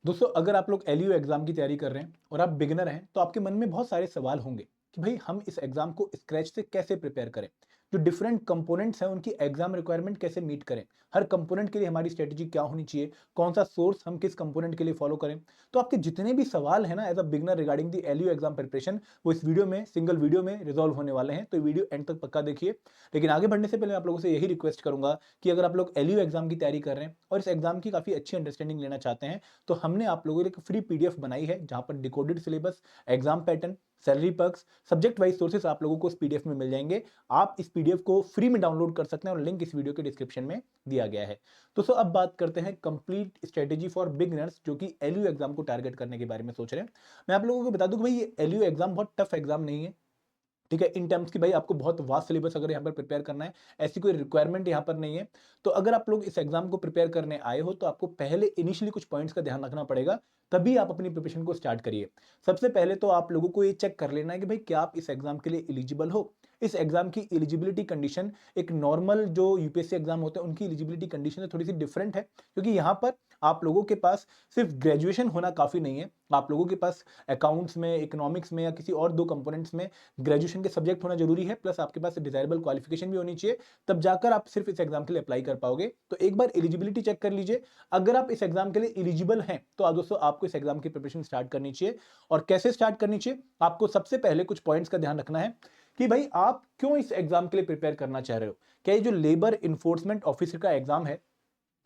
दोस्तों अगर आप लोग एलयू एग्जाम की तैयारी कर रहे हैं और आप बिगिनर हैं तो आपके मन में बहुत सारे सवाल होंगे कि भाई हम इस एग्जाम को स्क्रैच से कैसे प्रिपेयर करें। जो डिफरेंट कंपोनेंट्स हैं उनकी एग्जाम रिक्वायरमेंट कैसे मीट करें, हर कंपोनेंट के लिए हमारी स्ट्रेटेजी क्या होनी चाहिए, कौन सा सोर्स हम किस कंपोनेंट के लिए फॉलो करें। तो आपके जितने भी सवाल हैं ना as a beginner regarding the LU exam preparation, वो इस वीडियो में सिंगल वीडियो में रिजॉल्व होने वाले हैं। तो वीडियो एंड तक पक्का देखिए। लेकिन आगे बढ़ने से पहले आप लोगों से यही रिक्वेस्ट करूंगा कि अगर आप लोग एलयू एग्जाम की तैयारी कर रहे हैं और इस एग्जाम की काफी अच्छी अंडरस्टैंडिंग लेना चाहते हैं, तो हमने आप लोगों के लिए एक फ्री पीडीएफ बनाई है जहां पर decoded syllabus, exam pattern, salary perks, subject wise sources आप लोगों को इस पीडीएफ में मिल जाएंगे। आप इस पीडीएफ को फ्री में डाउनलोड कर सकते हैं और लिंक इस वीडियो के डिस्क्रिप्शन में दिया गया है। दोस्तों अब बात करते हैं कंप्लीट स्ट्रेटेजी फॉर बिगिनर्स जो कि एलयू एग्जाम को टारगेट करने के बारे में सोच रहे हैं। मैं आप लोगों को बता दूं कि भाई ये एलयू एग्जाम बहुत टफ एग्जाम नहीं है। ठीक है, इन टर्म्स की भाई आपको बहुत वास्ट सिलेबस अगर यहाँ पर प्रिपेयर करना है, ऐसी कोई रिक्वायरमेंट यहाँ पर नहीं है। तो अगर आप लोग इस एग्जाम को प्रिपेयर करने आए हो तो आपको पहले इनिशियली कुछ पॉइंट्स का ध्यान रखना पड़ेगा, तभी आप अपनी प्रिपरेशन को स्टार्ट करिए। सबसे पहले तो आप लोगों को ये चेक कर लेना है कि भाई क्या आप इस एग्जाम के लिए एलिजिबल हो। इस एग्जाम की एलिजिबिलिटी कंडीशन एक नॉर्मल जो यूपीएससी एग्जाम होते हैं उनकी एलिजिबिलिटी कंडीशन थोड़ी सी डिफरेंट है, क्योंकि यहाँ पर आप लोगों के पास सिर्फ ग्रेजुएशन होना काफी नहीं है। आप लोगों के पास अकाउंट्स में, इकोनॉमिक्स में या किसी और दो कंपोनेंट्स में ग्रेजुएशन के सब्जेक्ट होना जरूरी है, प्लस आपके पास डिजायरेबल क्वालिफिकेशन भी होनी चाहिए। तब जाकर आप सिर्फ इस एग्जाम के लिए अप्लाई कर पाओगे। तो एक बार एलिजिबिलिटी चेक कर लीजिए। अगर आप इस एग्जाम के लिए एलिजिबल हैं तो दोस्तों आपको इस एग्जाम की प्रिपरेशन स्टार्ट करनी चाहिए। और कैसे स्टार्ट करनी चाहिए, आपको सबसे पहले कुछ पॉइंट्स का ध्यान रखना है कि भाई आप क्यों इस एग्जाम के लिए प्रिपेयर करना चाह रहे हो। क्या ये जो लेबर इन्फोर्समेंट ऑफिसर का एग्जाम है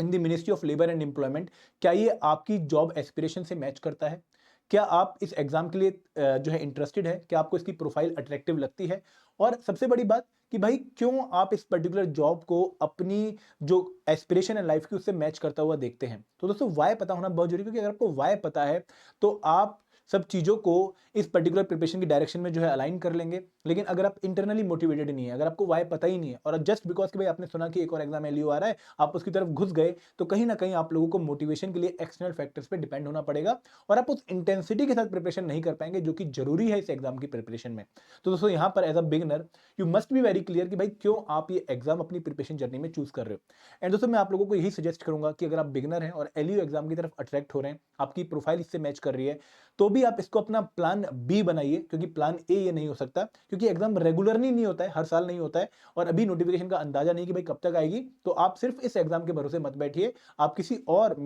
in the ministry of labour and employment, क्या ये आपकी जॉब एस्पिरेशन से मैच करता है? क्या आप इस एग्जाम के लिए जो है इंटरेस्टेड है? क्या आपको इसकी प्रोफाइल अट्रैक्टिव लगती है? और सबसे बड़ी बात कि भाई क्यों आप इस पर्टिकुलर जॉब को अपनी जो एस्पिरेशन है लाइफ की उससे मैच करता हुआ देखते हैं। तो दोस्तों वाई पता होना बहुत जरूरी है, क्योंकि अगर आपको वाई पता है तो आप सब चीजों को इस पर्टिकुलर प्रिपरेशन की डायरेक्शन में जो है अलाइन कर लेंगे। लेकिन अगर आप इंटरनली मोटिवेटेड नहीं है, अगर आपको वाई पता ही नहीं है और जस्ट बिकॉज कि भाई आपने सुना कि एक और एग्जाम एलयू आ रहा है, आप उसकी तरफ घुस गए, तो कहीं ना कहीं आप लोगों को मोटिवेशन के लिए एक्सटर्नल फैक्टर्स पे डिपेंड होना पड़ेगा और आप उस इंटेंसिटी के साथ प्रिपरेशन नहीं कर पाएंगे जो कि जरूरी है इस एग्जाम की प्रिपरेशन में। तो दोस्तों यहाँ पर as a beginner you must be very clear कि भाई क्यों आप ये एग्जाम अपनी प्रिपरेशन जर्नी में चूज कर रहे हो। एंड दोस्तों मैं आप लोगों को यही सजेस्ट करूंगा कि अगर आप बिगिनर हैं और एलयू एग्जाम की तरफ अट्रैक्ट हो रहे हैं, आपकी प्रोफाइल इससे मैच कर रही है, तो भी आप इसको अपना प्लान बी बनाइए, क्योंकि प्लान ए ये नहीं हो सकता, क्योंकि एग्जाम रेगुलरली नहीं होता है, हर साल नहीं होता है और अभी नोटिफिकेशन का अंदाजा नहीं कि भाई कब तक आएगी। तो आप सिर्फ इस एग्जाम के भरोसे मत बैठिए, आप किसी और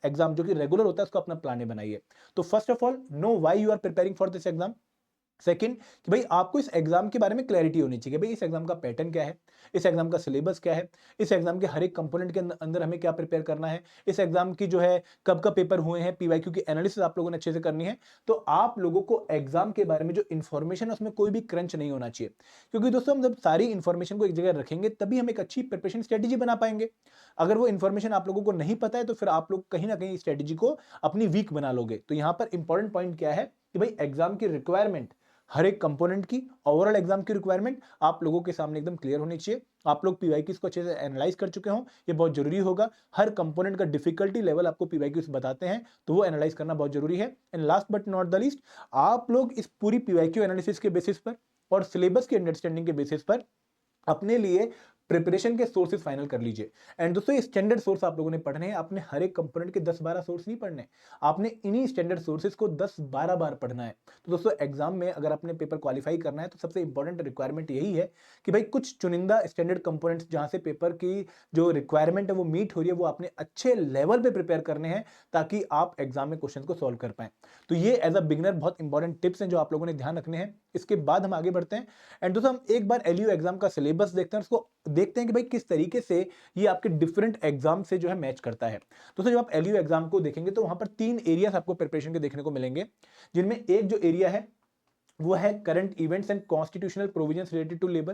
एग्जाम जो कि रेगुलर होता है उसको अपना प्लान ए बनाइए। तो first of all know why you are preparing for this exam. Second कि भाई आपको इस एग्जाम के बारे में क्लैरिटी होनी चाहिए, भाई इस एग्जाम का पैटर्न क्या है, इस एग्जाम का सिलेबस क्या है, इस एग्जाम के हर एक कंपोनेंट के अंदर हमें क्या प्रिपेयर करना है, इस एग्जाम की जो है कब कब पेपर हुए हैं, पीवाईक्यू की एनालिसिस आप लोगों ने अच्छे से करनी है। तो आप लोगों को एग्जाम के बारे में जो इन्फॉर्मेशन है उसमें कोई भी क्रंच नहीं होना चाहिए, क्योंकि दोस्तों हम जब सारी इन्फॉर्मेशन को एक जगह रखेंगे तभी हम एक अच्छी प्रिपरेशन स्ट्रेटेजी बना पाएंगे। अगर वो इन्फॉर्मेशन आप लोगों को नहीं पता है तो फिर आप लोग कहीं ना कहीं स्ट्रेटेजी को अपनी वीक बना लोगे। तो यहां पर इंपॉर्टेंट पॉइंट क्या है कि भाई एग्जाम की रिक्वायरमेंट, हर एक कंपोनेंट की ओवरऑल एग्जाम की रिक्वायरमेंट आप लोगों के सामने एकदम क्लियर होनी चाहिए। आप लोग पीवाईक्यूज को अच्छे से एनालाइज कर चुके हों, ये बहुत जरूरी होगा। हर कंपोनेंट का डिफिकल्टी लेवल आपको पीवाईक्यूज बताते हैं, तो वो एनालाइज करना बहुत जरूरी है। And last but not the least, आप लोग इस पूरी पीवाईक्यू एनालिसिस के बेसिस पर और सिलेबस की अंडरस्टैंडिंग के बेसिस पर अपने लिए प्रिपरेशन के सोर्सेज फाइनल कर लीजिए। एंड दोस्तों ये स्टैंडर्ड सोर्स आप लोगों ने पढ़ने हैं, आपने हर एक कंपोनेंट के 10-12 सोर्स नहीं पढ़ने, आपने इन्हीं स्टैंडर्ड सोर्सेज को 10-12 बार पढ़ना है। तो दोस्तों एग्जाम में अगर आपने पेपर क्वालिफाई करना है तो सबसे इंपॉर्टेंट रिक्वायरमेंट यही है कि भाई कुछ चुनिंदा स्टैंडर्ड कंपोनेंट्स जहां से पेपर की जो रिक्वायरमेंट है वो मीट हो रही है, वो आपने अच्छे लेवल पे प्रिपेयर करने हैं ताकि आप एग्जाम में क्वेश्चन को सॉल्व कर पाए। तो ये एज अ बिगनर बहुत इंपॉर्टेंट टिप्स हैं जो आप लोगों ने ध्यान रखने हैं। इसके बाद हम आगे बढ़ते हैं एंड दोस्तों हम एक बार एलयू एग्जाम का सिलेबस देखते हैं, उसको देखते हैं कि भाई किस तरीके से ये आपके डिफरेंट एग्जाम से जो है मैच करता है। दोस्तों जब आप एलयू एग्जाम को देखेंगे तो वहां पर 3 एरियाज आपको प्रिपरेशन के देखने को मिलेंगे, जिनमें एक जो एरिया है वो है current events and constitutional provisions related to labour.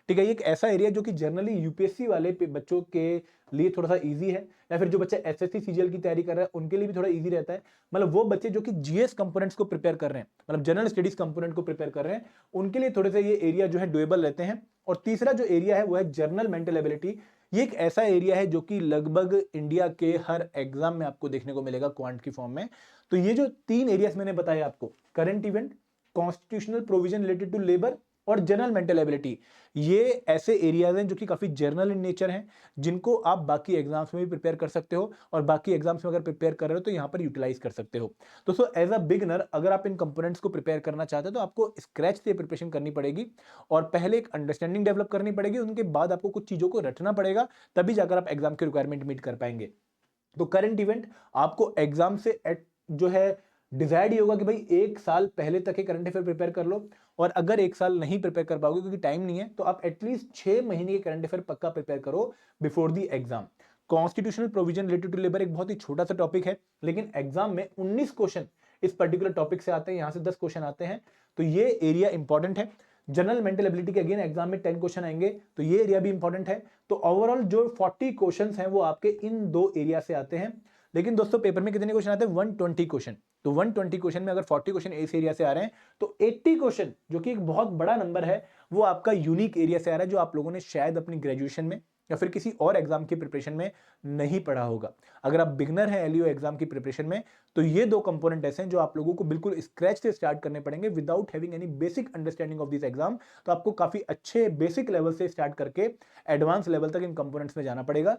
ठीक है, ये एक ऐसा एरिया जो कि जनरली यूपीएससी वाले बच्चों के लिए थोड़ा सा इजी है, या फिर जो बच्चे एसएससी सीजीएल की तैयारी कर रहे हैं उनके लिए भी थोड़ा इजी रहता है। मतलब वो बच्चे जो कि जीएस कंपोनेंट्स को प्रिपेयर कर रहे हैं, मतलब जनरल स्टडीज कंपोनेंट को प्रिपेयर कर रहे हैं, उनके लिए थोड़े से ये एरिया जो है डुएबल रहते हैं। और तीसरा जो एरिया है वो है जर्नल मेंटल एबिलिटी। ये एक ऐसा एरिया है जो कि लगभग इंडिया के हर एग्जाम में आपको देखने को मिलेगा क्वांट की फॉर्म में। तो ये जो 3 एरियाज मैंने बताया आपको, current event, constitutional provision related to labour और जनरल मेंटल एबिलिटी, ये ऐसे एरियाज हैं जो कि काफी जनरल इन नेचर हैं, जिनको आप बाकी एग्जाम्स में भी प्रिपेयर कर सकते हो, और बाकी एग्जाम्स में अगर प्रिपेयर कर रहे हो तो यहाँ पर यूटिलाइज कर सकते हो। दोस्तों एज अ बिगनर अगर आप इन कंपोनेंट्स को प्रिपेयर करना चाहते हो तो आपको स्क्रैच से प्रिपरेशन करनी पड़ेगी, और पहले एक अंडरस्टैंडिंग डेवलप करनी पड़ेगी, उनके बाद आपको कुछ चीजों को रटना पड़ेगा, तभी जाकर आप एग्जाम की रिक्वायरमेंट मीट कर पाएंगे। तो करंट इवेंट आपको एग्जाम से जो है डिसाइड ही होगा कि भाई एक साल पहले तक के करंट अफेयर प्रिपेयर कर लो, और अगर एक साल नहीं प्रिपेयर कर पाओगे क्योंकि टाइम नहीं है, तो आप एटलीस्ट 6 महीने के करंट अफेयर पक्का प्रिपेयर करो before the exam. Constitutional provision related to labour एक बहुत ही छोटा सा टॉपिक है, लेकिन एग्जाम में 19 क्वेश्चन इस पर्टिकुलर टॉपिक से आते हैं, यहां से 10 क्वेश्चन आते हैं, तो ये एरिया इंपॉर्टेंट है। जनरल मेंटल एबिलिटी के अगेन एग्जाम में 10 क्वेश्चन आएंगे, तो ये एरिया भी इंपॉर्टेंट है। तो ओवरऑल जो 40 क्वेश्चंस हैं वो आपके इन दो एरिया से आते हैं। लेकिन दोस्तों पेपर में कितने क्वेश्चन आते हैं? 120 क्वेश्चन। तो 120 क्वेश्चन में अगर 40 क्वेश्चन इस एरिया से आ रहे हैं, तो 80 क्वेश्चन, जो कि एक बहुत बड़ा नंबर है, वो आपका यूनिक एरिया से आ रहा है, जो आप लोगों ने शायद अपनी ग्रेजुएशन में या फिर किसी और एग्जाम की प्रिपरेशन में नहीं पढ़ा होगा। अगर आप बिगनर हैं एलयू एग्जाम की प्रिपरेशन में, तो ये दो कंपोनेंट ऐसे हैं जो आप लोगों को बिल्कुल स्क्रैच से स्टार्ट करने पड़ेंगे without having any basic understanding of this exam. तो आपको काफी अच्छे बेसिक लेवल से स्टार्ट करके एडवांस लेवल तक इन कंपोनेंट्स में जाना पड़ेगा।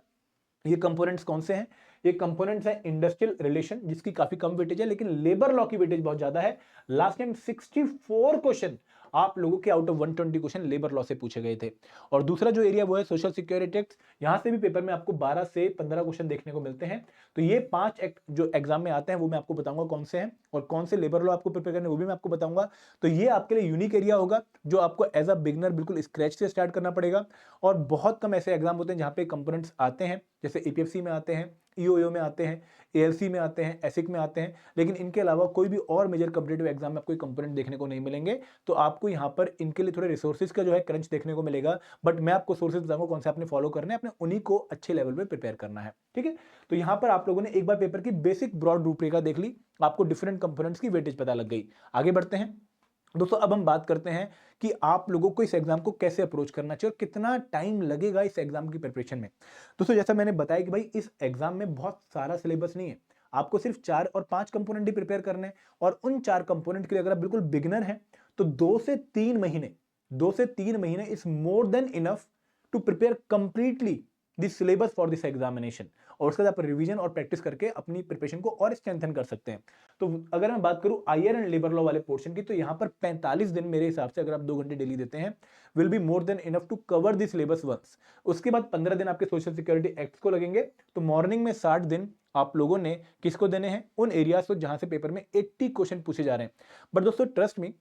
ये कंपोनेंट्स कौन से हैं? ये कंपोनेंट्स हैं इंडस्ट्रियल रिलेशन, जिसकी काफी कम वेटेज है, लेकिन लेबर लॉ की वेटेज बहुत ज्यादा है। लास्ट टाइम 64 क्वेश्चन आप लोगों के out of 120 question labour law से पूछे गए थे। और दूसरा जो एरिया वो है सोशल सिक्योरिटी एक्ट, यहां से भी पेपर में आपको 12 से 15 क्वेश्चन देखने को मिलते हैं। तो ये 5 एक्ट जो एग्जाम में आते हैं वो मैं आपको बताऊंगा कौन से हैं, और कौन से लेबर लॉ आपको प्रिपेयर करने वो भी मैं आपको बताऊंगा। तो ये आपके लिए यूनिक एरिया होगा, जो आपको एज अ बिगनर बिल्कुल स्क्रैच से स्टार्ट करना पड़ेगा। और बहुत कम ऐसे एग्जाम होते हैं जहां पे कंपोनेंट्स आते हैं, जैसे ईपीएफसी में आते हैं, ईओयू में आते हैं, एएलसी में आते हैं, एसिक में आते हैं, लेकिन इनके अलावा कोई भी और मेजर कॉम्पिटिटिव एग्जाम में आपको कंपोनेंट देखने को नहीं मिलेंगे। तो आपको यहाँ पर इनके लिए थोड़े रिसोर्सेज का जो है क्रंच देखने को मिलेगा, बट मैं आपको सोर्सेज बताऊंगा कौन से आपने फॉलो करने हैं, अपने उन्हीं को अच्छे लेवल पे प्रिपेयर करना है। ठीक है, तो यहाँ पर आप लोगों ने एक बार पेपर की बेसिक ब्रॉड रूपरेखा देख ली, आपको डिफरेंट कंपोनेंट्स की वेटेज पता लग गई। आगे बढ़ते हैं दोस्तों, अब हम बात करते हैं कि आप लोगों को इस एग्जाम को कैसे अप्रोच करना चाहिए और कितना टाइम लगेगा इस एग्जाम की प्रिपरेशन में। दोस्तों जैसा मैंने बताया कि भाई इस एग्जाम में बहुत सारा सिलेबस नहीं है, आपको सिर्फ 4 और 5 कंपोनेंट ही प्रिपेयर करने हैं, और उन 4 कंपोनेंट के लिए अगर आप बिल्कुल बिगिनर हैं तो 2 से 3 महीने is more than enough to prepare completely this syllabus for this examination. और उसके बाद आप रिवीजन और प्रैक्टिस करके अपनी प्रिपरेशन को और स्ट्रेंथन कर सकते हैं। तो अगर मैं बात करूं आईआर एंड लेबर लॉ वाले पोर्शन की, तो यहां पर 45 दिन मेरे हिसाब से अगर आप 2 घंटे डेली देते हैं will be more than enough to cover this syllabus once. उसके बाद 15 दिन आपके सोशल सिक्योरिटी एक्ट को लगेंगे। तो मॉर्निंग में 60 दिन आप लोगों ने किसको देने हैं? उन एरियाज को जहां से पेपर में 80 क्वेश्चन पूछे जा रहे हैं। बट दोस्तों ट्रस्ट मी,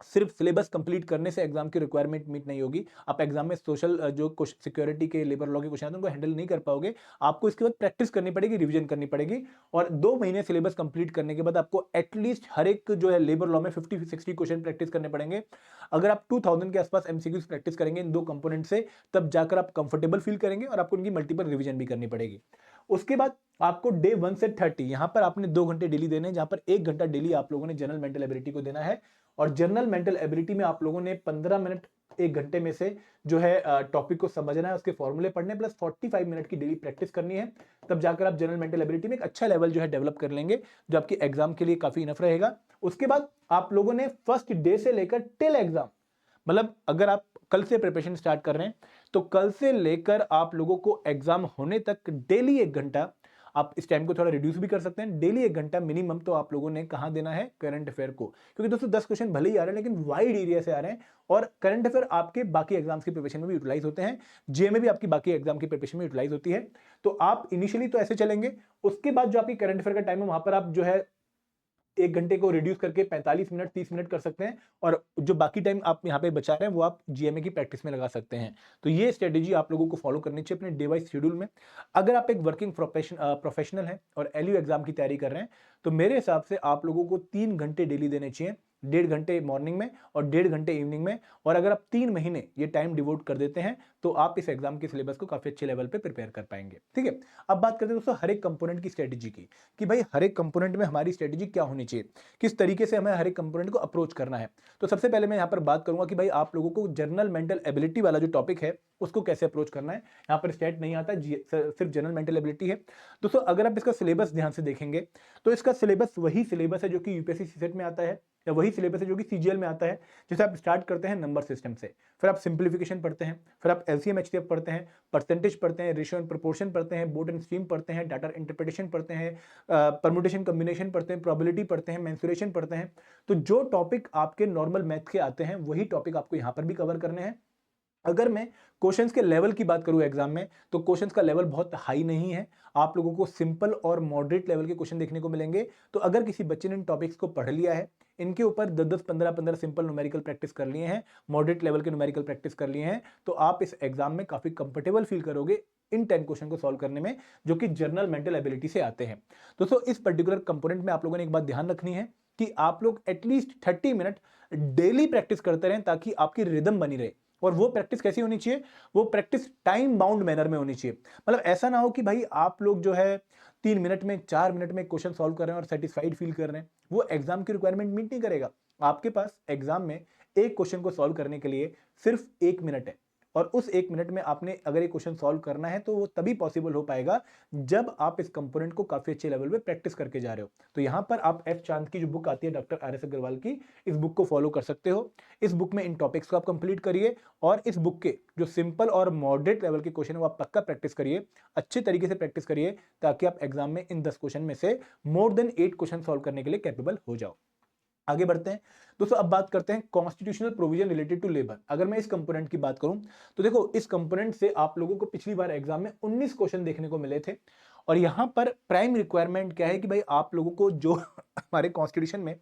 सिर्फ सिलेबस कंप्लीट करने से एग्जाम की रिक्वायरमेंट मीट नहीं होगी। आप एग्जाम में सोशल जो सिक्योरिटी के लेबर लॉ के क्वेश्चन आते हैं उनको हैंडल नहीं कर पाओगे। आपको इसके बाद प्रैक्टिस करनी पड़ेगी, रिवीजन करनी पड़ेगी, और 2 महीने सिलेबस कंप्लीट करने के बाद आपको एटलीस्ट हर एक जो है लेबर लॉ में 50-60 क्वेश्चन प्रैक्टिस करने पड़ेंगे। अगर आप 2000 के आसपास एमसीक्यूज प्रैक्टिस करेंगे इन 2 कंपोनेंट से, तब जाकर आप कंफर्टेबल फील करेंगे, और आपको इनकी मल्टीपल रिवीजन भी करनी पड़ेगी। उसके बाद आपको डे 1 से 30 यहां पर आपने 2 घंटे डेली देने हैं, जहां पर 1 घंटा डेली आप लोगों ने जनरल मेंटल एबिलिटी को देना है। और जनरल मेंटल एबिलिटी में आप लोगों ने 15 मिनट 1 घंटे में से जो है टॉपिक को समझना है, उसके फॉर्मूले पढ़ने, प्लस 45 मिनट की डेली प्रैक्टिस करनी है। तब जाकर आप जनरल मेंटल एबिलिटी में एक अच्छा लेवल जो है डेवलप कर लेंगे, जो आपके एग्जाम के लिए काफी इनफ रहेगा। उसके बाद आप लोगों ने फर्स्ट डे से लेकर टिल एग्जाम, मतलब अगर आप कल से प्रिपरेशन स्टार्ट कर रहे हैं तो कल से लेकर आप लोगों को एग्जाम होने तक डेली 1 घंटा, आप इस टाइम को थोड़ा रिड्यूस भी कर सकते हैं, डेली 1 घंटा मिनिमम तो आप लोगों ने कहां देना है? करंट अफेयर को। क्योंकि दोस्तों 10 क्वेश्चन भले ही आ रहे हैं, लेकिन वाइड एरिया से आ रहे हैं, और करंट अफेयर आपके बाकी एग्जाम्स की प्रिपरेशन में भी यूटिलाइज होते हैं, जे में भी आपकी बाकी एग्जाम की प्रिपरेशन में यूटिलाइज होती है। तो आप इनिशियली तो ऐसे चलेंगे, उसके बाद जो आपकी करंट अफेयर का टाइम है वहां पर आप जो है 1 घंटे को रिड्यूस करके 45 मिनट 30 मिनट कर सकते हैं, और जो बाकी टाइम आप यहाँ पे बचा रहे हैं वो आप जीएमए की प्रैक्टिस में लगा सकते हैं। तो ये स्ट्रेटेजी आप लोगों को फॉलो करनी चाहिए अपने डे वाइज शेड्यूल में। अगर आप एक वर्किंग प्रोफेशनल हैं और एलयू एग्जाम की तैयारी कर रहे हैं, तो मेरे हिसाब से आप लोगों को 3 घंटे डेली देने चाहिए, 1.5 घंटे मॉर्निंग में और 1.5 घंटे इवनिंग में। और अगर आप 3 महीने ये टाइम डिवोट कर देते हैं तो आप इस एग्जाम के सिलेबस को काफी अच्छे लेवल पे प्रिपेयर कर पाएंगे। ठीक है, अब बात करते हैं दोस्तों हर एक कंपोनेंट की स्ट्रेटेजी की, कि भाई हर एक कंपोनेंट में हमारी स्ट्रेटेजी क्या होनी चाहिए, किस तरीके से हमें हर एक कंपोनेंट को अप्रोच करना है। तो सबसे पहले मैं यहाँ पर बात करूंगा कि भाई आप लोगों को जनरल मेंटल एबिलिटी वाला जो टॉपिक है उसको कैसे अप्रोच करना है। यहाँ पर स्टेट नहीं आता, सिर्फ जनरल मेंटल एबिलिटी है। दोस्तों अगर आप इसका सिलेबस ध्यान से देखेंगे तो इसका सिलेबस वही सिलेबस है जो कि यूपीएससी सीसेट में आता है, या वही सिलेबस है जो कि सीजीएल में आता है। जैसे आप स्टार्ट करते हैं नंबर सिस्टम से, फिर आप सिंप्लीफिकेशन पढ़ते हैं, फिर आप एलसीएम एचसीएफ पढ़ते हैं, परसेंटेज पढ़ते हैं, रेशियो एंड प्रोपोर्शन पढ़ते हैं, बोर्ड एंड स्ट्रीम पढ़ते हैं, डाटा इंटरप्रिटेशन पढ़ते हैं, परम्यूटेशन कॉम्बिनेशन पढ़ते हैं, प्रोबेबिलिटी पढ़ते हैं, मेंसुरेशन पढ़ते हैं। तो जो टॉपिक आपके नॉर्मल मैथ के आते हैं वही टॉपिक आपको यहाँ पर भी कवर करने हैं। अगर मैं क्वेश्चंस के लेवल की बात करूं एग्जाम में, तो क्वेश्चंस का लेवल बहुत हाई नहीं है। आप लोगों को सिंपल और मॉडरेट लेवल के क्वेश्चन देखने को मिलेंगे। तो अगर किसी बच्चे ने इन टॉपिक्स को पढ़ लिया है, इनके ऊपर 10-10, 15-15 सिंपल न्यूमेरिकल प्रैक्टिस कर लिए हैं, मॉडरेट लेवल के न्यूमेरिकल प्रैक्टिस कर लिए हैं, तो आप इस एग्जाम में काफी कंफर्टेबल फील करोगे इन 10 क्वेश्चन को सॉल्व करने में, जो कि जनरल मेंटल एबिलिटी से आते हैं। दोस्तों, इस पर्टिकुलर कंपोनेंट में आप लोगों ने एक बात ध्यान रखनी है कि आप लोग एटलीस्ट 30 मिनट डेली प्रैक्टिस करते रहें, ताकि आपकी रिदम बनी रहे। और वो प्रैक्टिस कैसी होनी चाहिए? वो प्रैक्टिस टाइम बाउंड मैनर में होनी चाहिए। मतलब ऐसा ना हो कि भाई आप लोग जो है 3 मिनट में, 4 मिनट में क्वेश्चन सॉल्व कर रहे हैं और सेटिस्फाइड फील कर रहे हैं, वो एग्जाम की रिक्वायरमेंट मीट नहीं करेगा। आपके पास एग्जाम में एक क्वेश्चन को सॉल्व करने के लिए सिर्फ 1 मिनट है, और उस 1 मिनट में आपने अगर ये क्वेश्चन सॉल्व करना है तो वो तभी पॉसिबल हो पाएगा जब आप इस कंपोनेंट को काफी अच्छे लेवल पे प्रैक्टिस करके जा रहे हो। तो यहां पर आप एफ चांद की जो बुक आती है डॉक्टर आर एस अग्रवाल की, इस बुक को फॉलो कर सकते हो। इस बुक में इन टॉपिक्स को आप कंप्लीट करिए, और इस बुक के जो सिंपल और मॉडरेट लेवल के क्वेश्चन है वो आप पक्का प्रैक्टिस करिए, अच्छे तरीके से प्रैक्टिस करिए, ताकि आप एग्जाम में इन 10 क्वेश्चन में से मोर देन 8 क्वेश्चन सॉल्व करने के लिए कैपेबल हो जाओ। आगे बढ़ते हैं दोस्तों, अब बात करते हैं constitutional provision related to labour. अगर मैं इस कंपोनेंट की बात करूं, तो देखो इस कंपोनेंट से आप लोगों को पिछली बार एग्जाम में 19 क्वेश्चन देखने को मिले थे। और यहां पर प्राइम रिक्वायरमेंट क्या है कि भाई आप लोगों को जो हमारे कॉन्स्टिट्यूशन में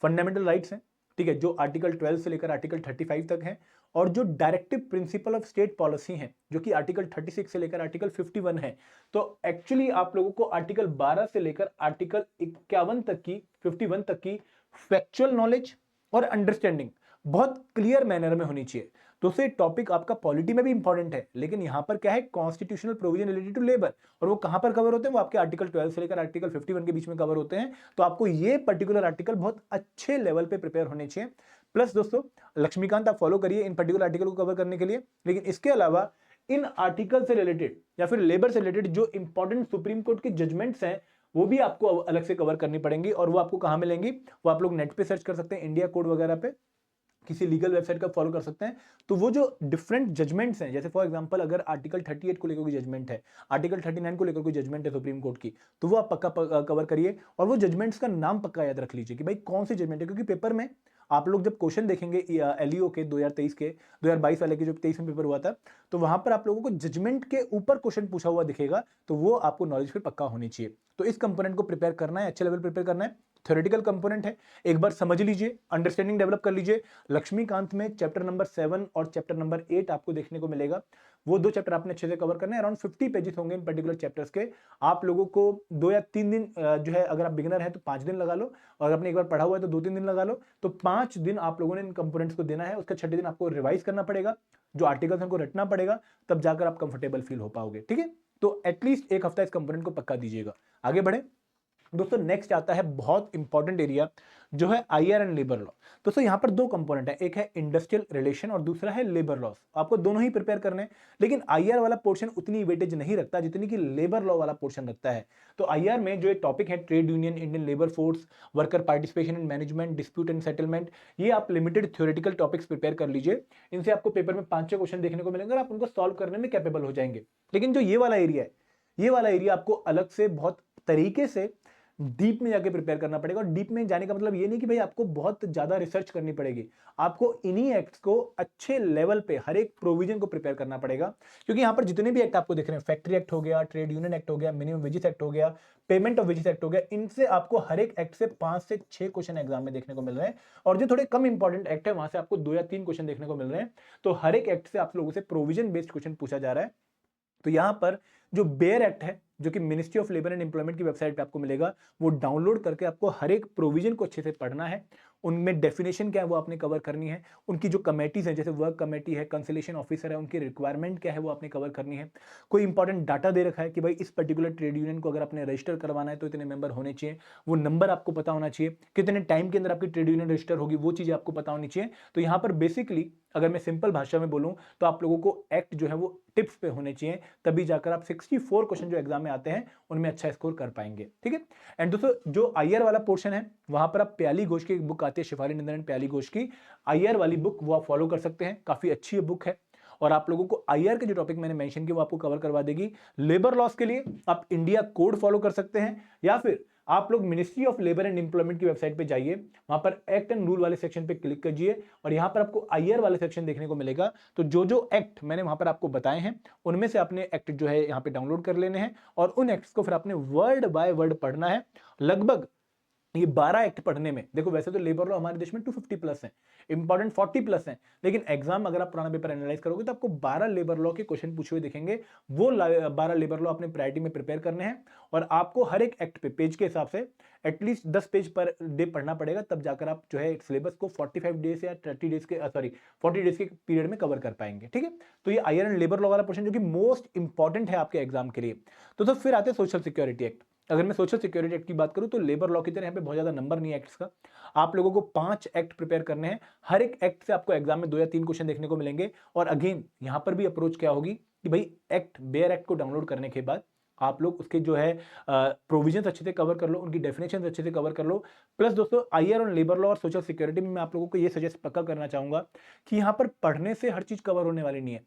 फंडामेंटल राइट्स हैं, ठीक है, जो आर्टिकल 12 से लेकर आर्टिकल 35 तक हैं, और जो directive principle of state policy हैं, जो कि आर्टिकल 36 से लेकर आर्टिकल 51 है। तो एक्चुअली आप लोगों को आर्टिकल 12 से लेकर आर्टिकल 51 तक की, 51 तक की फैक्चुअल नॉलेज और अंडरस्टैंडिंग बहुत क्लियर मैनर में होनी चाहिए। तो से टॉपिक आपका पॉलिटी में भी इंपॉर्टेंट है, लेकिन यहां पर क्या है, constitutional provision related to labour, और वो कहां पर कवर होते हैं? वो आपके आर्टिकल 12 से लेकर आर्टिकल 51 के बीच में कवर होते हैं। तो आपको ये पर्टिकुलर आर्टिकल बहुत अच्छे लेवल पे प्रिपेयर होने चाहिए। प्लस दोस्तों, लक्ष्मीकांत आप फॉलो करिए इन पर्टिकुलर आर्टिकल को कवर करने के लिए, लेकिन इसके अलावा इन आर्टिकल से रिलेटेड या फिर लेबर से रिलेटेड जो इंपॉर्टेंट सुप्रीम कोर्ट की जजमेंट्स हैं, वो भी आपको अलग से कवर करनी पड़ेंगी। और वो आपको कहां मिलेंगी? वो आप लोग नेट पे सर्च कर सकते हैं, इंडिया कोड वगैरह पे, किसी लीगल वेबसाइट का फॉलो कर सकते हैं। तो वो जो डिफरेंट जजमेंट्स हैं, जैसे फॉर एग्जांपल अगर आर्टिकल 38 को लेकर कोई जजमेंट है, आर्टिकल 39 को लेकर कोई जजमेंट है सुप्रीम कोर्ट की, तो वो आप पक्का कवर करिए। और वो जजमेंट्स का नाम पक्का याद रख लीजिए कि भाई कौन सी जजमेंट है, क्योंकि पेपर में आप लोग जब क्वेश्चन देखेंगे एलईओ के 2023 के, 2022 वाले के जो 23 में पेपर हुआ था, तो वहां पर आप लोगों को जजमेंट के ऊपर क्वेश्चन पूछा हुआ दिखेगा। तो वो आपको नॉलेज फिर पक्का होनी चाहिए। तो इस कंपोनेंट को प्रिपेयर करना है, अच्छे लेवल प्रिपेयर करना है। थ्योरेटिकल कंपोनेंट है, एक बार समझ लीजिए, अंडरस्टैंडिंग डेवलप कर लीजिए। लक्ष्मीकांत में चैप्टर नंबर 7 और चैप्टर नंबर 8 आपको देखने को मिलेगा। वो 2 चैप्टर आपने अच्छे से कवर करना है। अराउंड 50 पेजेस होंगे इन पर्टिकुलर चैप्टर्स के। आप लोगों को 2 या 3 दिन जो है, अगर आप बिगिनर है तो 5 दिन लगा लो, और आपने एक बार पढ़ा हुआ है तो 2-3 दिन लगा लो। तो 5 दिन आप लोगों ने इन कंपोनेंट्स को देना है। उसके छठे दिन आपको रिवाइज करना पड़ेगा, जो आर्टिकल्स उनको रटना पड़ेगा, तब जाकर आप कंफर्टेबल फील हो पाओगे। ठीक है, तो एटलीस्ट एक हफ्ता इस कंपोनेंट को पक्का दीजिएगा। आगे बढ़े दोस्तों, नेक्स्ट आता है बहुत इंपॉर्टेंट एरिया, जो है आईआर एंड लेबर लॉ। दोस्तों यहाँ पर 2 कंपोनेंट है, एक है इंडस्ट्रियल रिलेशन और दूसरा है लेबर लॉस। आपको दोनों ही प्रिपेयर करने हैं, लेकिन आईआर वाला पोर्शन उतनी वेटेज नहीं रखता जितनी कि लेबर लॉ वाला पोर्शन रखता है। तो आईआर में जो एक टॉपिक है, trade union, Indian labour force, worker participation in management, dispute and settlement, ये आप लिमिटेड थ्योरेटिकल टॉपिक्स प्रिपेयर कर लीजिए। इनसे आपको पेपर में 5-6 क्वेश्चन देखने को मिलेंगे और आप उनको सॉल्व करने में कैपेबल हो जाएंगे। लेकिन जो ये वाला एरिया है, ये वाला एरिया आपको अलग से बहुत तरीके से डीप में जाके प्रिपेयर करना पड़ेगा। और डीप में जाने का मतलब ये नहीं कि भाई आपको बहुत ज्यादा रिसर्च करनी पड़ेगी, आपको इन्हीं एक्ट्स को अच्छे लेवल पे हर एक प्रोविजन को प्रिपेयर करना पड़ेगा। क्योंकि यहां पर जितने भी एक्ट आपको दिख रहे हैं, फैक्ट्री एक्ट हो गया, ट्रेड यूनियन एक्ट हो गया, मिनिमम वेजेस एक्ट हो गया, पेमेंट ऑफ वेजेस एक्ट हो गया, इनसे आपको हर एक एक्ट से 5 से 6 क्वेश्चन एग्जाम में देखने को मिल रहे हैं। और जो थोड़े कम इंपॉर्टेंट एक्ट है, वहां से आपको 2 या 3 क्वेश्चन देखने को मिल रहे हैं। तो हर एक एक्ट से आप लोगों से प्रोविजन बेस्ड क्वेश्चन पूछा जा रहा है। तो यहां पर जो बेयर एक्ट है, जो कि ministry of labour and employment की वेबसाइट पे आपको मिलेगा, वो डाउनलोड करके आपको हर एक प्रोविजन को अच्छे से पढ़ना है। उनमें डेफिनेशन क्या है वो आपने कवर करनी है। उनकी जो कमेटीज हैं, जैसे वर्क कमेटी है, कंसलेशन ऑफिसर है, उनकी रिक्वायरमेंट क्या है वो आपने कवर करनी है। कोई इंपॉर्टेंट डाटा दे रखा है कि भाई इस पर्टिकुलर ट्रेड यूनियन को अगर आपने रजिस्टर करवाना है तो इतने मेंबर होने चाहिए, वो नंबर आपको पता होना चाहिए। कितने टाइम के अंदर आपकी ट्रेड यूनियन रजिस्टर होगी, वो चीजें आपको पता होनी चाहिए। तो यहाँ पर बेसिकली अगर मैं सिंपल भाषा में बोलूं तो आप लोगों को एक्ट जो है वो टिप्स पे होने चाहिए, तभी जाकर आप 64 क्वेश्चन जो एग्जाम में आते हैं उनमें अच्छा स्कोर कर पाएंगे। ठीक है, एंड दोस्तों जो आईआर वाला पोर्शन है, वहां पर आप प्याली घोष की एक बुक आती है आती है शिफाली नंदन एंड प्याली घोष की IR वाली बुक, वो आप फॉलो कर सकते हैं, काफी अच्छी बुक है और आप लोगों को IR के जो टॉपिक मैंने मेंशन किए वो आपको कवर करवा देगी। लेबर लॉस के लिए आप इंडिया कोड फॉलो कर सकते हैं या फिर आप लोग ministry of labour and employment की वेबसाइट पे जाइए, वहां पर एक्ट एंड रूल वाले सेक्शन पे क्लिक कीजिए और यहां पर आपको IR वाले सेक्शन देखने को मिलेगा। तो जो जो एक्ट मैंने वहां पर आपको बताए हैं उनमें से आपने एक्ट जो है यहाँ पे डाउनलोड कर लेने हैं और उन एक्ट्स को फिर आपने वर्ड बाय वर्ड पढ़ना है। लगभग ये 12 एक्ट पढ़ने में, देखो वैसे तो लेबर लॉ हमारे देश में 250 प्लस है, इंपॉर्टेंट 40 प्लस है, लेकिन एग्जाम अगर आप पुराना पेपर एनालाइज करोगे तो आपको 12 लेबर लॉ के क्वेश्चन पूछे हुए दिखेंगे। वो 12 लेबर लॉ अपने प्रायोरिटी में प्रिपेयर करने हैं और आपको हर एक एक्ट पे पेज के हिसाब से एटलीस्ट 10 पेज पर डे पढ़ना पड़ेगा, तब जाकर आप जो है सिलेबस को 45 डेज या 30 डेज के 40 डेज के पीरियड में कवर कर पाएंगे। ठीक है, तो ये आयर एंड लेबर लॉ वाला पोर्शन जो कि मोस्ट इंपॉर्टेंट है आपके एग्जाम के लिए। तो फिर आते हैं सोशल सिक्योरिटी एक्ट। अगर मैं सोशल सिक्योरिटी एक्ट की बात करूं तो लेबर लॉ की तरह यहाँ पे बहुत ज्यादा नंबर नहीं है एक्ट्स का। आप लोगों को 5 एक्ट प्रिपेयर करने हैं, हर एक एक्ट से आपको एग्जाम में 2 या 3 क्वेश्चन देखने को मिलेंगे। और अगेन यहां पर भी अप्रोच क्या होगी कि भाई एक्ट बेयर एक्ट को डाउनलोड करने के बाद आप लोग उसके जो है प्रोविजंस अच्छे से कवर कर लो, उनकी डेफिनेशन अच्छे से कवर कर लो। प्लस दोस्तों आईआर और लेबर लॉ और सोशल सिक्योरिटी में मैं आप लोगों को ये सजेस्ट पक्का करना चाहूंगा कि यहाँ पर पढ़ने से हर चीज कवर होने वाली नहीं है।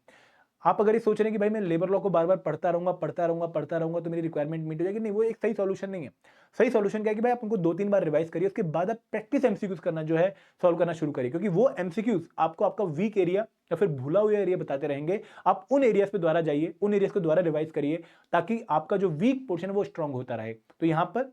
आप अगर ये सोच रहे हैं कि भाई मैं लेबर लॉ को बार बार पढ़ता रहूंगा तो मेरी रिक्वायरमेंट मीट हो जाएगी, नहीं, वो एक सही सॉल्यूशन नहीं है। सही सॉल्यूशन क्या है कि भाई आप उनको 2-3 बार रिवाइज करिए, उसके बाद आप प्रैक्टिस एमसीक्यूज करना जो है सॉल्व करना शुरू करिए, क्योंकि वो एमसीक्यूज आपको आपका वीक एरिया या फिर भूला हुआ एरिया बताते रहेंगे। आप उन एरियाज पे द्वारा जाइए, उन एरियाज को द्वारा रिवाइज करिए ताकि आपका जो वीक पोर्शन है वो स्ट्रांग होता रहे। तो यहां पर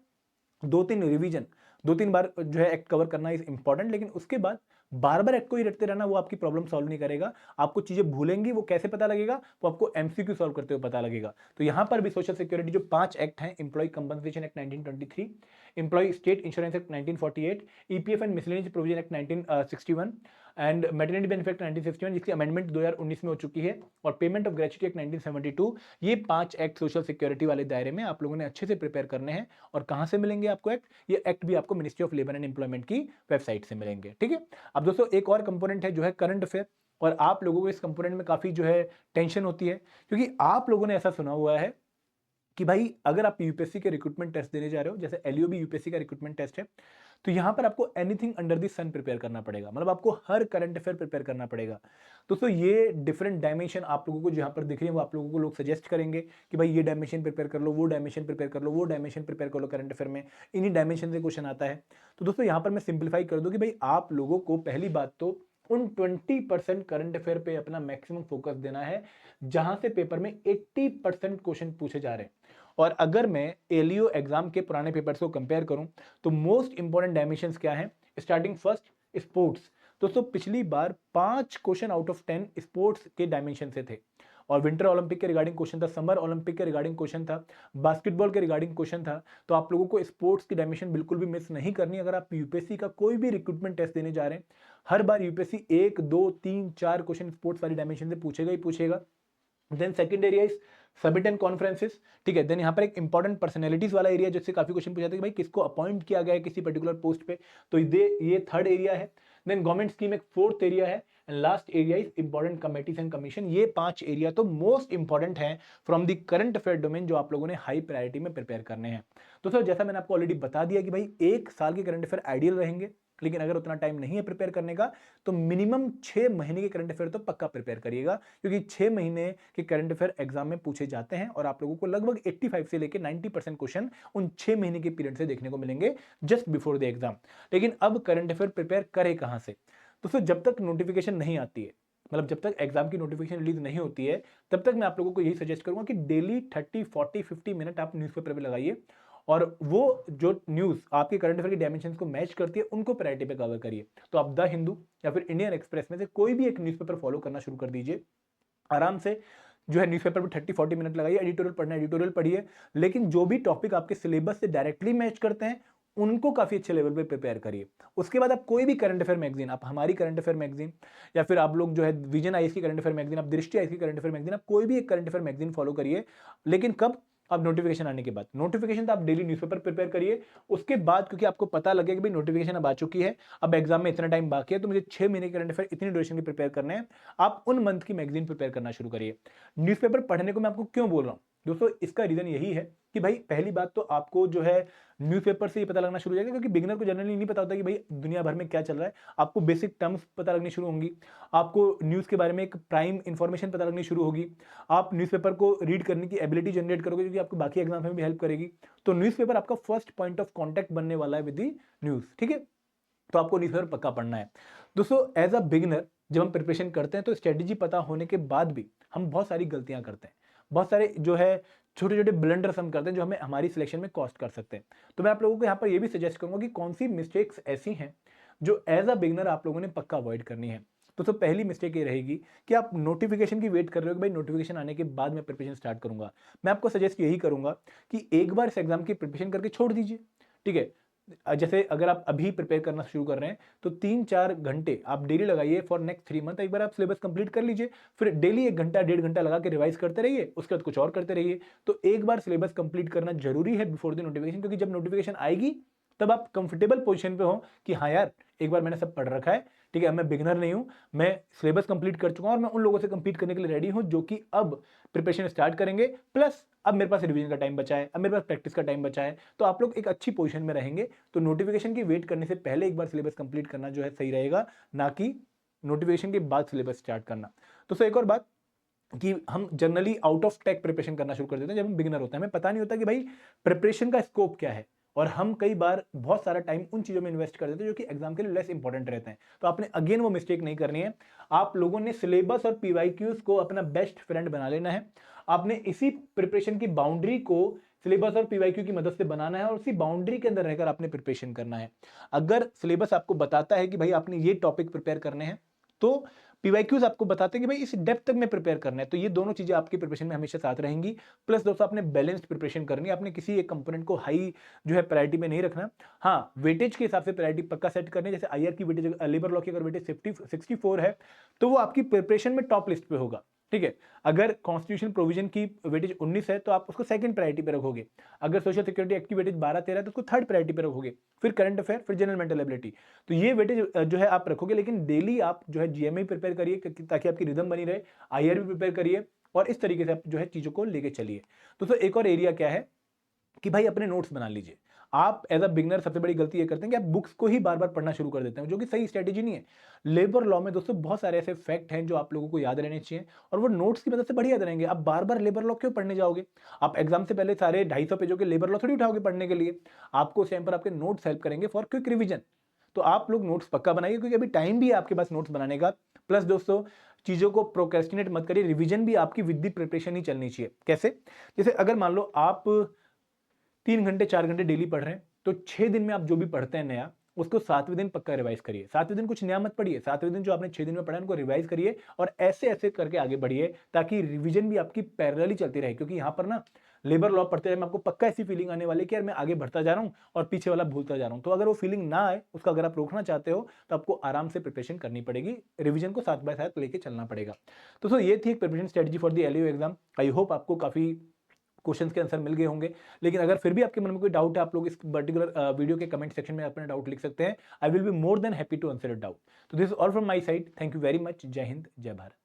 2-3 रिवीजन, 2-3 बार जो है एक्ट कवर करना इज इंपॉर्टेंट, लेकिन उसके बाद बार बार एक्ट को ही रटते रहना वो आपकी प्रॉब्लम सॉल्व नहीं करेगा। आपको चीजें भूलेंगी, वो कैसे पता लगेगा, वो आपको एमसीक्यू सॉल्व करते हुए पता लगेगा। तो यहां पर भी सोशल सिक्योरिटी जो 5 एक्ट हैं, employ compensation act 1923, employ state insurance act 1948, EPF and miscellaneous provision act 1961 and maternity benefit act 1961 जिसकी अमेंडमेंट 2019 में हो चुकी है, और पेमेंट ऑफ ग्रेच्युटी एक्ट 1972। ये 5 एक्ट सोशल सिक्योरिटी वाले दायरे में आप लोगों ने अच्छे से प्रिपेयर करने हैं। और कहां से मिलेंगे आपको एक्ट? ये एक्ट भी आपको ministry of labour and employment की वेबसाइट से मिलेंगे। ठीक है, अब दोस्तों एक और कंपोनेंट है जो है करंट अफेयर, और आप लोगों को इस कंपोनेंट में काफी जो है टेंशन होती है, क्योंकि आप लोगों ने ऐसा सुना हुआ है कि भाई अगर आप यूपीएससी के रिक्रूटमेंट टेस्ट देने जा रहे हो, जैसे एलईओ भी यूपीएससी का रिक्रूटमेंट टेस्ट है, तो यहां पर आपको anything under the sun prepare करना पड़ेगा, मतलब आपको हर करंट अफेयर प्रिपेयर करना पड़ेगा। दोस्तों ये डिफरेंट डायमेंशन आप लोगों को जहां पर दिख रही है वो आप लोगों को लोग सजेस्ट करेंगे कि भाई ये डायमेंशन प्रिपेयर कर लो, वो डायमेंशन प्रिपेयर कर लो, वो डायमेंशन प्रिपेयर कर लो, करंट अफेयर में इन्हीं डायमेंशन से क्वेश्चन आता है। तो दोस्तों यहां पर मैं सिंप्लीफाई कर दूं कि भाई आप लोगों को पहली बात तो उन 20% करंट अफेयर पे अपना मैक्सिमम फोकस देना है जहां से पेपर में 80% क्वेश्चन पूछे जा रहे हैं। और अगर मैं एलईओ एग्जाम के पुराने पेपर्स को कंपेयर करूं तो मोस्ट इंपॉर्टेंट डायमेंशंस क्या हैं? Starting first, sports. दोस्तों पिछली बार 5 क्वेश्चन आउट ऑफ 10 स्पोर्ट्स के डायमेंशन से थे, और विंटर ओलंपिक के रिगार्डिंग क्वेश्चन था, समर ओलंपिक के रिगार्डिंग क्वेश्चन था, बास्केटबॉल के रिगार्डिंग क्वेश्चन था। तो आप लोगों को स्पोर्ट्स की डायमेंशन बिल्कुल भी मिस नहीं करनी अगर आप यूपीएससी का कोई भी रिक्रूटमेंट टेस्ट देने जा रहे हैं। हर बार यूपीएससी 1, 2, 3, 4 क्वेश्चन स्पोर्ट्स वाली डायमेंशन से पूछेगा ही पूछेगा। Then second area is summit and conferences. ठीक है, देन यहाँ पर एक इंपॉर्टेंट पर्सनैलिटीज वाला एरिया जिससे काफी क्वेश्चन पूछा था कि भाई किसको अपॉइंट किया गया है किसी पर्टिकुलर पोस्ट पे, तो ये थर्ड एरिया है। देन गवर्नमेंट स्कीम एक फोर्थ एरिया है, and last area is important committees and commission. ये 5 एरिया तो मोस्ट इंपॉर्टेंट है from the current affair domain जो आप लोगों ने हाई प्रायोरिटी में प्रिपेयर करने हैं। तो सर जैसा मैंने आपको ऑलरेडी बता दिया कि भाई 1 साल के करंट अफेयर आइडियल रहेंगे, लेकिन अगर उतना टाइम नहीं है प्रिपेयर करने का तो मिनिमम 6 महीने के करंट अफेयर तो पक्का प्रिपेयर करिएगा, क्योंकि 6 महीने के करंट अफेयर एग्जाम में पूछे जाते हैं और आप लोगों को लगभग 85 से लेकर 90% क्वेश्चन उन 6 महीने के पीरियड से देखने को मिलेंगे जस्ट बिफोर द एग्जाम। लेकिन अब करंट अफेयर प्रिपेयर करें कहां से? तो फिर जब तक नोटिफिकेशन नहीं आती है, मतलब जब तक एग्जाम की नोटिफिकेशन रिलीज नहीं होती है, तब तक मैं आप लोगों को यही सजेस्ट करूंगा कि डेली 30, 40, 50 मिनट आप न्यूज़पेपर पे लगाइए, और वो जो न्यूज आपके करंट अफेयर की डायमेंशंस को मैच करती है उनको प्रायोरिटी पे कवर करिए। तो आप द हिंदू या फिर इंडियन एक्सप्रेस में से कोई भी एक न्यूज़पेपर फॉलो करना शुरू कर दीजिए। आराम से जो है न्यूज़पेपर में 30-40 मिनट लगाइए, एडिटोरियल पढ़ना एडिटोरियल पढ़िए, लेकिन जो भी टॉपिक आपके सिलेबस से डायरेक्टली मैच करते हैं उनको काफी अच्छे लेवल पे प्रिपेयर करिए। उसके बाद आप कोई भी करंट अफेयर मैगजीन, आप हमारी करंट अफेयर मैगजीन या फिर आप लोग जो है विजन आईएएस की करंट अफेयर मैगजीन, आप दृष्टि आईएएस की करंट अफेयर मैगजीन, आप कोई भी एक करंट अफेयर मैगजीन फॉलो करिए। लेकिन कब? अब नोटिफिकेशन आने के बाद। नोटिफिकेशन तो आप डेली न्यूज़पेपर प्रिपेयर करिए, उसके बाद क्योंकि आपको पता लगे कि भाई नोटिफिकेशन अब आ चुकी है, अब एग्जाम में इतना टाइम बाकी है, तो मुझे 6 महीने के करंट अफेयर इतनी ड्यूरेशन के प्रिपेयर करने हैं, आप उन मंथ की मैगजीन प्रिपेयर करना शुरू करिए। न्यूज़पेपर पढ़ने को मैं आपको क्यों बोल रहा हूं दोस्तों? इसका रीजन यही है कि भाई पहली बात तो आपको जो है न्यूज़पेपर से ये पता लगना शुरू हो जाएगा, क्योंकि बिगिनर को जनरली नहीं पता होता कि भाई दुनिया भर में क्या चल रहा है। आपको बेसिक टर्म्स पता लगनी शुरू होंगी, आपको न्यूज़ के बारे में एक प्राइम इन्फॉर्मेशन पता लगनी शुरू होगी, आप न्यूज़पेपर को रीड करने की एबिलिटी जनरेट करोगे, जो कि आपको बाकी एग्जाम्स में भी हेल्प करेगी। तो न्यूज़पेपर आपका फर्स्ट पॉइंट ऑफ कॉन्टैक्ट बनने वाला है विद द न्यूज़, ठीक है? तो आपको न्यूज़पेपर पक्का पढ़ना है। दोस्तों एज अ बिगिनर जब हम प्रिपरेशन करते हैं तो स्ट्रेटेजी पता होने के बाद भी हम बहुत सारी गलतियां करते हैं, बहुत सारे जो है छोटे छोटे ब्लंडर्स हम करते हैं जो हमें हमारी सिलेक्शन में कॉस्ट कर सकते हैं। तो मैं आप लोगों को यहाँ पर ये भी सजेस्ट करूंगा कि कौन सी मिस्टेक्स ऐसी हैं जो एज अ बिगिनर आप लोगों ने पक्का अवॉइड करनी है। तो पहली मिस्टेक ये रहेगी कि आप नोटिफिकेशन की वेट कर रहे हो कि भाई नोटिफिकेशन आने के बाद मैं प्रिपरेशन स्टार्ट करूंगा। मैं आपको सजेस्ट यही करूंगा कि एक बार इस एग्जाम की प्रिपरेशन करके छोड़ दीजिए, ठीक है? जैसे अगर आप अभी प्रिपेयर करना शुरू कर रहे हैं तो 3-4 घंटे आप डेली लगाइए फॉर नेक्स्ट 3 मंथ। एक बार आप सिलेबस कंप्लीट कर लीजिए, फिर डेली 1 घंटा 1.5 घंटा लगा के रिवाइज करते रहिए, उसके बाद कुछ और करते रहिए। तो एक बार सिलेबस कंप्लीट करना जरूरी है बिफोर द नोटिफिकेशन, क्योंकि जब नोटिफिकेशन आएगी तब आप कंफर्टेबल पोजीशन पे हो कि हाँ यार एक बार मैंने सब पढ़ रखा है, ठीक है, अब मैं बिगिनर नहीं हूं, मैं सिलेबस कंप्लीट कर चुका हूं और मैं उन लोगों से कंपीट करने के लिए रेडी हूं जो कि अब प्रिपरेशन स्टार्ट करेंगे, प्लस अब मेरे पास रिवीजन का टाइम बचा है, अब मेरे पास प्रैक्टिस का टाइम बचा है। तो आप लोग एक अच्छी पोजीशन में रहेंगे। तो नोटिफिकेशन की वेट करने से पहले एक बार सिलेबस कंप्लीट करना जो है सही रहेगा, ना कि नोटिफिकेशन के बाद सिलेबस स्टार्ट करना। तो एक और बात कि हम generally out of tech preparation करना शुरू कर देते हैं जब हम बिगिनर होते हैं, हमें पता नहीं होता कि भाई प्रिपरेशन का स्कोप क्या है, और हम कई बार बहुत सारा टाइम उन चीजों में इन्वेस्ट कर देते हैं जो कि एग्जाम के लिए लेस इंपॉर्टेंट रहते हैं। तो आपने अगेन वो मिस्टेक नहीं करनी है। आप लोगों ने सिलेबस और पीवाईक्यूज को अपना बेस्ट फ्रेंड बना लेना है। आपने इसी प्रिपरेशन की बाउंड्री को सिलेबस और पीवाईक्यू की मदद से बनाना है और उसी बाउंड्री के अंदर रहकर आपने प्रिपरेशन करना है। अगर सिलेबस आपको बताता है कि भाई आपने ये टॉपिक प्रिपेयर करने हैं, तो पीवाईक्यूज आपको बताते हैं कि भाई इस डेप्थ तक में प्रिपेयर करना है। तो ये दोनों चीजें आपकी प्रिपरेशन में हमेशा साथ रहेंगी। प्लस दोस्तों आपने बैलेंस्ड प्रिपरेशन करनी है, आपने किसी एक कंपोनेंट को हाई जो है प्रायोरिटी में नहीं रखना। हाँ, वेटेज के हिसाब से प्रायोरिटी पक्का सेट करनी है। जैसे आईआर की वेटेज, लेबर लॉ की अगर वेटेज 64 है तो वो आपकी प्रिपरेशन में टॉप लिस्ट पे होगा, ठीक है। अगर कॉन्स्टिट्यूशन प्रोविजन की वेटेज 19 है तो आप उसको सेकंड प्रायोरिटी पे रखोगे। अगर सोशल सिक्योरिटी एक्ट की वेटेज 12-13 है तो उसको थर्ड प्रायोरिटी पे रखोगे। फिर करंट अफेयर, फिर जनरल मेंटल एबिलिटी। तो ये वेटेज जो है आप रखोगे, लेकिन डेली आप जो है जीएमए प्रिपेयर करिए ताकि आपकी रिदम बनी रहे, आईआर भी प्रिपेयर करिए, और इस तरीके से आप जो है चीजों को लेके चलिए। दोस्तों एक और एरिया क्या है कि भाई अपने नोट्स बना लीजिए। आप एज अ बिगनर सबसे बड़ी गलती ये करते हैं कि आप बुक्स को ही बार बार पढ़ना शुरू कर देते हैं, जो कि सही स्ट्रेटेजी नहीं है। लेबर लॉ में दोस्तों बहुत सारे ऐसे फैक्ट हैं जो आप लोगों को याद रहने चाहिए, और वो नोट्स की मदद से बढ़िया याद रहेंगे। आप बार बार लेबर लॉ क्यों पढ़ने जाओगे? आप एग्जाम से पहले सारे 250 पेजों के लेबर लॉ थोड़ी उठाओगे पढ़ने के लिए। आपको उस टाइम पर आपके नोट्स हेल्प करेंगे फॉर क्विक रिविजन। तो आप लोग नोट्स पक्का बनाइए, क्योंकि अभी टाइम भी है आपके पास नोट्स बनाने का। प्लस दोस्तों चीजों को प्रोक्रेस्टिनेट मत करिए, रिवीजन भी आपकी विद द प्रिपरेशन ही चलनी चाहिए। कैसे? जैसे अगर मान लो आप 3 घंटे 4 घंटे डेली पढ़ रहे हैं, तो 6 दिन में आप जो भी पढ़ते हैं नया, उसको 7वें दिन पक्का रिवाइज करिए। 7वें दिन कुछ नया मत पढ़िए, 7वें दिन जो आपने 6 दिन में पढ़ा है उनको रिवाइज करिए, और ऐसे ऐसे करके आगे बढ़िए ताकि रिवीजन भी आपकी पैरेलली चलती रहे। क्योंकि यहाँ पर ना लेबर लॉ पढ़ते रहे में आपको पक्का ऐसी फीलिंग आने वाली है कि यार मैं आगे बढ़ता जा रहा हूँ और पीछे वाला भूलता जा रहा हूँ। तो अगर वो फीलिंग ना आए, उसका अगर आप रोकना चाहते हो, तो आपको आराम से प्रिपरेशन करनी पड़ेगी, रिवीजन को साथ बाय साथ लेके चलना पड़ेगा। तो ये थी एक preparation strategy for the LO exam. I hope आपको काफी क्वेश्चंस के आंसर मिल गए होंगे। लेकिन अगर फिर भी आपके मन में कोई डाउट है, आप लोग इस पर्टिकुलर वीडियो के कमेंट सेक्शन में अपना डाउट लिख सकते हैं। I will be more than happy to answer it doubt. तो this is all from my side. Thank you very much. जय हिंद, जय भारत।